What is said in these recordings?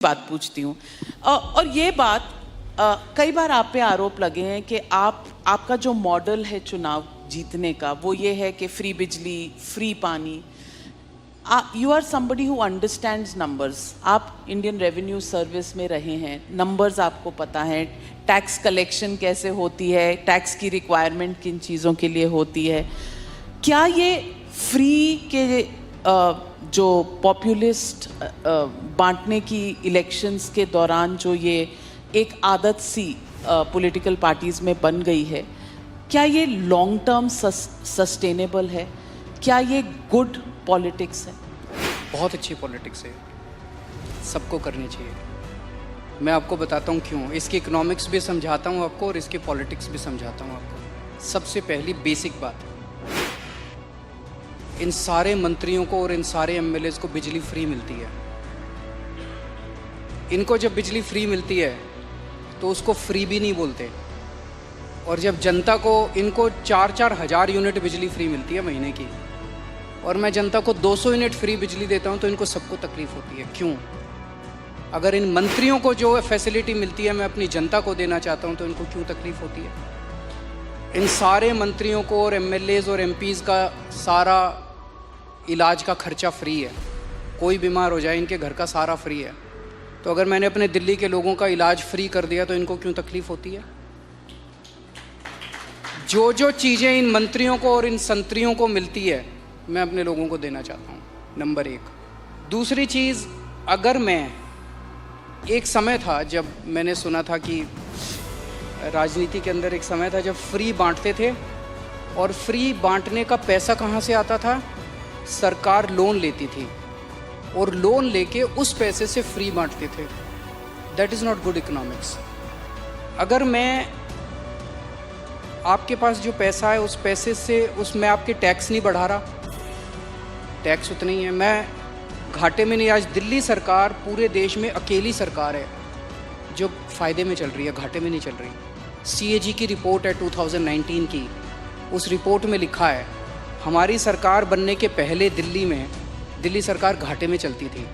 बात पूछती हूँ और ये बात कई बार आप पे आरोप लगे हैं कि आपका जो मॉडल है चुनाव जीतने का वो ये है कि फ्री बिजली, फ्री पानी। You are somebody who understands numbers. आप इंडियन रेवेन्यू सर्विस में रहे हैं, नंबर्स आपको पता है, टैक्स कलेक्शन कैसे होती है, टैक्स की रिक्वायरमेंट किन चीज़ों के लिए होती है। क्या ये फ्री के जो पॉपुलिस्ट बांटने की इलेक्शंस के दौरान जो ये एक आदत सी पॉलिटिकल पार्टीज़ में बन गई है, क्या ये लॉन्ग टर्म सस्टेनेबल है? क्या ये गुड पॉलिटिक्स है? बहुत अच्छी पॉलिटिक्स है, सबको करनी चाहिए। मैं आपको बताता हूँ क्यों। इसकी इकोनॉमिक्स भी समझाता हूँ आपको और इसकी पॉलिटिक्स भी समझाता हूँ आपको। सबसे पहली बेसिक बात, इन सारे मंत्रियों को और इन सारे एमएलएज को बिजली फ्री मिलती है। इनको जब बिजली फ्री मिलती है तो उसको फ्री भी नहीं बोलते, और जब जनता को, इनको 4-4 हज़ार यूनिट बिजली फ्री मिलती है महीने की, और मैं जनता को 200 यूनिट फ्री बिजली देता हूं, तो इनको सबको तकलीफ होती है। क्यों? अगर इन मंत्रियों को जो फैसिलिटी मिलती है मैं अपनी जनता को देना चाहता हूं, तो इनको क्यों तकलीफ होती है? इन सारे मंत्रियों को और एमएलएज और एमपीज़ का सारा इलाज का खर्चा फ्री है। कोई बीमार हो जाए इनके घर का सारा फ्री है। तो अगर मैंने अपने दिल्ली के लोगों का इलाज फ्री कर दिया तो इनको क्यों तकलीफ होती है? जो जो चीज़ें इन मंत्रियों को और इन संतरियों को मिलती है मैं अपने लोगों को देना चाहता हूँ, नंबर 1। दूसरी चीज़, अगर मैं, एक समय था जब मैंने सुना था कि राजनीति के अंदर एक समय था जब फ्री बांटते थे, और फ्री बांटने का पैसा कहाँ से आता था? सरकार लोन लेती थी और लोन लेके उस पैसे से फ्री बांटते थे। That is not good economics. अगर मैं, आपके पास जो पैसा है उस पैसे से, उसमें आपके टैक्स नहीं बढ़ा रहा, टैक्स उतना ही है, मैं घाटे में नहीं। आज दिल्ली सरकार पूरे देश में अकेली सरकार है जो फ़ायदे में चल रही है, घाटे में नहीं चल रही। CAG की रिपोर्ट है 2019 की, उस रिपोर्ट में लिखा है हमारी सरकार बनने के पहले दिल्ली सरकार घाटे में चलती थी।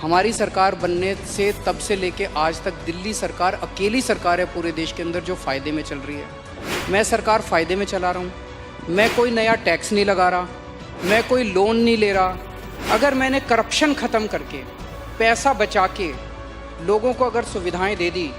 हमारी सरकार बनने से तब से लेके आज तक दिल्ली सरकार अकेली सरकार है पूरे देश के अंदर जो फ़ायदे में चल रही है। मैं सरकार फ़ायदे में चला रहा हूँ, मैं कोई नया टैक्स नहीं लगा रहा, मैं कोई लोन नहीं ले रहा। अगर मैंने करप्शन ख़त्म करके पैसा बचा के लोगों को अगर सुविधाएं दे दी